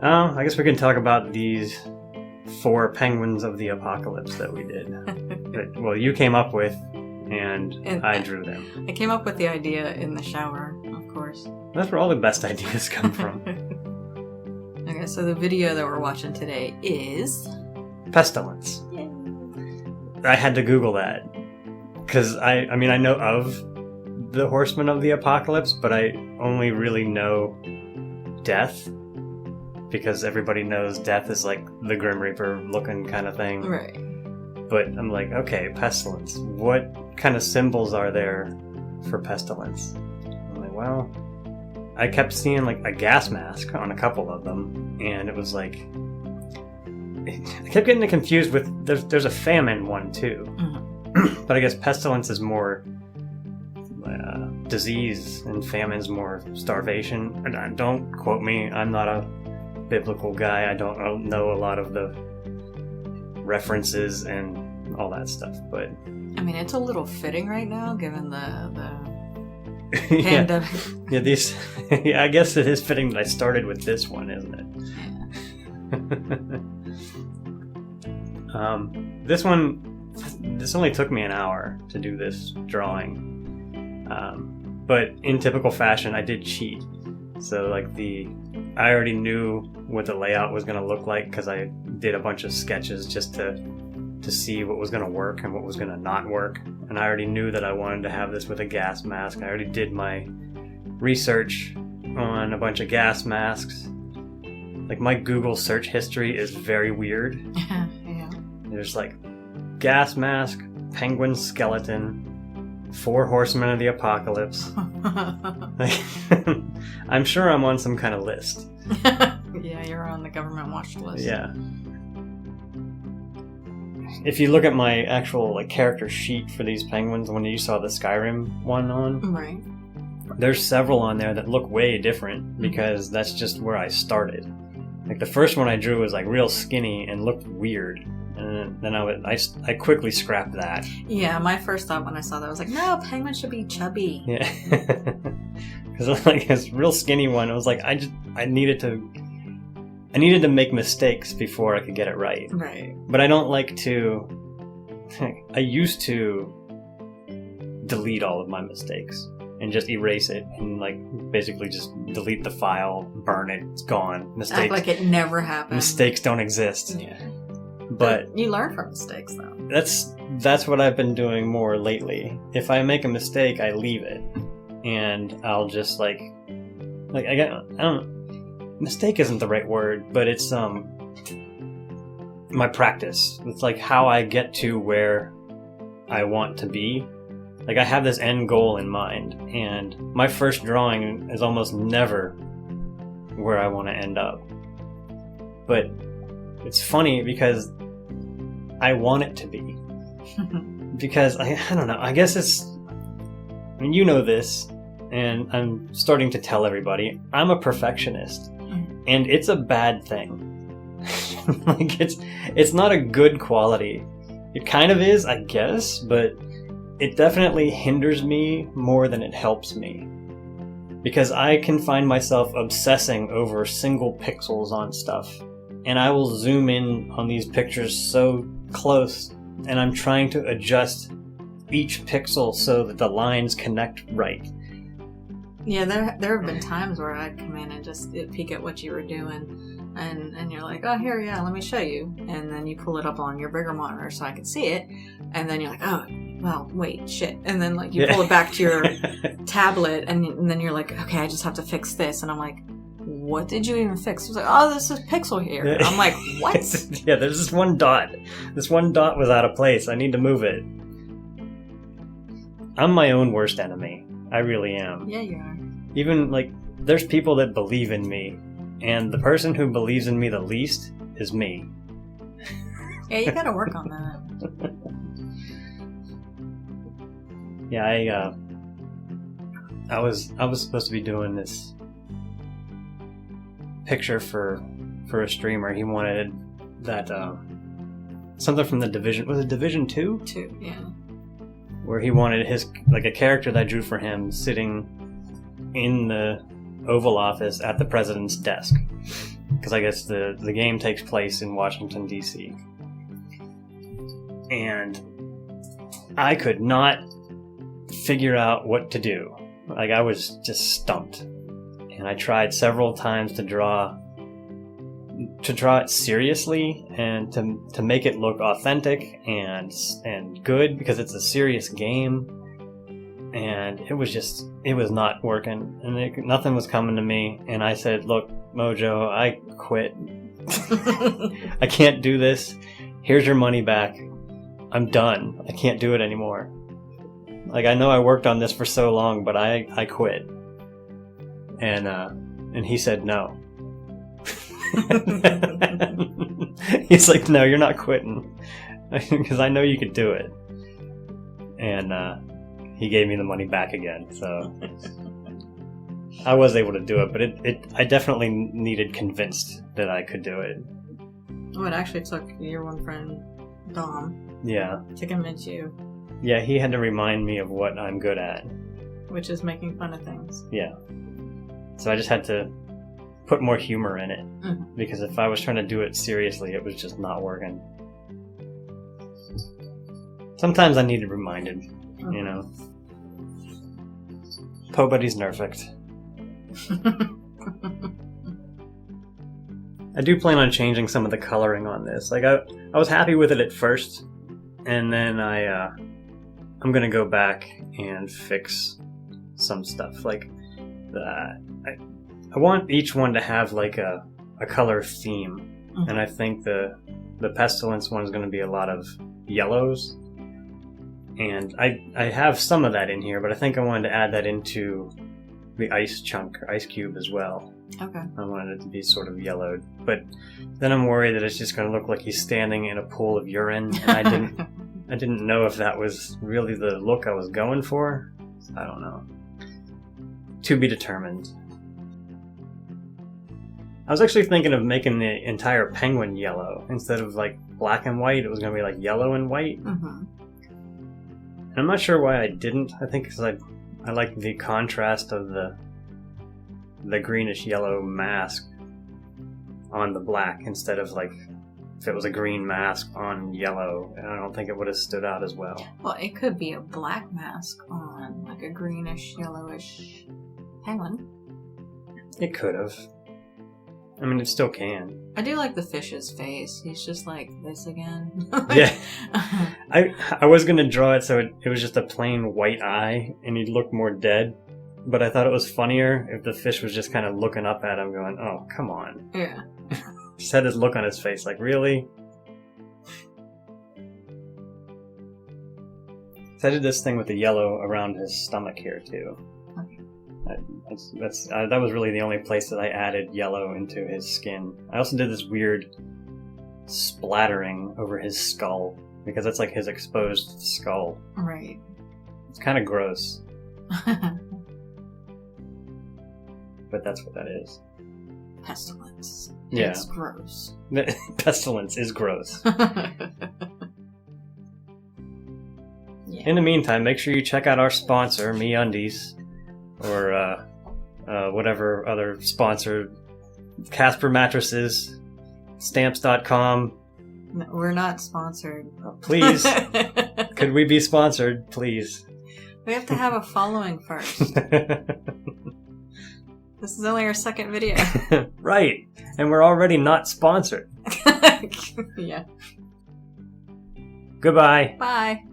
I guess we can talk about these 4 penguins of the apocalypse that we did. Well, you came up with, and I drew them. I came up with the idea in the shower, of course. That's where all the best ideas come from. Okay, so the video that we're watching today is... Pestilence. Yay. I had to Google that. Because, I mean, I know of the Horsemen of the Apocalypse, but I only really know Death. Because everybody knows Death is like the Grim Reaper looking kind of thing. Right. But I'm like, okay, Pestilence. What kind of symbols are there for Pestilence? I'm like, well, I kept seeing like a gas mask on a couple of them, and it was like, I kept getting confused with, there's a famine one too. Mm-hmm. But I guess Pestilence is more disease, and famine's more starvation. And don't quote me, I'm not a biblical guy. I don't know a lot of the references and all that stuff, but I mean, it's a little fitting right now given the pandemic. Yeah, these. Yeah, I guess it is fitting that I started with this one, isn't it? Yeah. This only took me an hour to do this drawing, but in typical fashion, I did cheat. So like I already knew what the layout was going to look like because I did a bunch of sketches just to see what was going to work and what was going to not work. And I already knew that I wanted to have this with a gas mask. I already did my research on a bunch of gas masks. Like my Google search history is very weird. Yeah. There's like gas mask, penguin skeleton, 4 horsemen of the apocalypse. I'm sure I'm on some kind of list. Yeah, you're on the government watch list. Yeah. If you look at my actual like character sheet for these penguins, when you saw the Skyrim one on, right, there's several on there that look way different because that's just where I started. Like the first one I drew was like real skinny and looked weird. And then I quickly scrapped that. Yeah, my first thought when I saw that was like, no, penguins should be chubby. Yeah, because like this real skinny one, I was like, I needed to make mistakes before I could get it right. Right. But I don't like to. I used to delete all of my mistakes and just erase it and like basically just delete the file, burn it, it's gone. Mistakes. Act like it never happened. Mistakes don't exist. Yeah. But you learn from mistakes, though. That's what I've been doing more lately. If I make a mistake, I leave it, and I'll just like I don't. Mistake isn't the right word, but it's my practice. It's like how I get to where I want to be. Like I have this end goal in mind, and my first drawing is almost never where I want to end up. But it's funny because I want it to be. Because I don't know, I guess I mean, you know this, and I'm starting to tell everybody, I'm a perfectionist, and it's a bad thing. Like it's not a good quality. It kind of is, I guess, but it definitely hinders me more than it helps me. Because I can find myself obsessing over single pixels on stuff. And I will zoom in on these pictures so close, and I'm trying to adjust each pixel so that the lines connect right. Yeah, there have been times where I'd come in and just peek at what you were doing, and you're like, oh, here, yeah, let me show you. And then you pull it up on your bigger monitor so I can see it, and then you're like, oh, well, wait, shit. And then like you pull it back to your tablet, and then you're like, okay, I just have to fix this. And I'm like, what did you even fix? It was like, oh, this is pixel here. I'm like, what? Yeah, there's this one dot. This one dot was out of place. I need to move it. I'm my own worst enemy. I really am. Yeah, you are. Even, like, there's people that believe in me, and the person who believes in me the least is me. Yeah, you gotta work on that. Yeah, I was supposed to be doing this picture for a streamer. He wanted that something from the Division. Was it Division 2? 2, yeah. Where he wanted a character that I drew for him sitting in the Oval Office at the president's desk. because I guess the game takes place in Washington, D.C. And I could not figure out what to do. Like, I was just stumped. And I tried several times to draw it seriously and to make it look authentic and good, because it's a serious game. And it was not working, and nothing was coming to me. And I said, "Look, Mojo, I quit. I can't do this. Here's your money back. I'm done. I can't do it anymore. Like, I know I worked on this for so long, but I quit." And he said no. He's like, "No, you're not quitting, because I know you could do it." And he gave me the money back again, so I was able to do it. But I definitely needed convinced that I could do it. Oh, it actually took your one friend, Dom, Yeah. to convince you. Yeah, he had to remind me of what I'm good at. Which is making fun of things. Yeah. So I just had to put more humor in it, because if I was trying to do it seriously, it was just not working. Sometimes I needed reminded, you know. Nobody's perfect. I do plan on changing some of the coloring on this. Like, I was happy with it at first, and then I'm gonna go back and fix some stuff. Like, I want each one to have like a color theme, and I think the Pestilence one is going to be a lot of yellows, and I have some of that in here, but I think I wanted to add that into the ice cube as well. Okay. I wanted it to be sort of yellowed, but then I'm worried that it's just going to look like he's standing in a pool of urine, and I didn't know if that was really the look I was going for. I don't know. To be determined. I was actually thinking of making the entire penguin yellow. Instead of like black and white, it was going to be like yellow and white. And I'm not sure why I didn't. I think because I like the contrast of the greenish yellow mask on the black, instead of like if it was a green mask on yellow. I don't think it would have stood out as well. Well, it could be a black mask on like a greenish, yellowish penguin. It could have. I mean, it still can. I do like the fish's face. He's just like this again. Yeah. I was going to draw it so it was just a plain white eye and he'd look more dead. But I thought it was funnier if the fish was just kind of looking up at him going, "Oh, come on." Yeah. Just had this look on his face like, really? So I did this thing with the yellow around his stomach here too. Okay. That was really the only place that I added yellow into his skin. I also did this weird splattering over his skull, because that's like his exposed skull. Right. It's kind of gross, but that's what that is. Pestilence. Yeah. It's gross. Pestilence is gross. Yeah. In the meantime, make sure you check out our sponsor, MeUndies, or whatever other sponsor, Casper Mattresses, Stamps.com. No, we're not sponsored. Please, could we be sponsored, please? We have to have a following first. This is only our second video. Right, and we're already not sponsored. Yeah. Goodbye. Bye.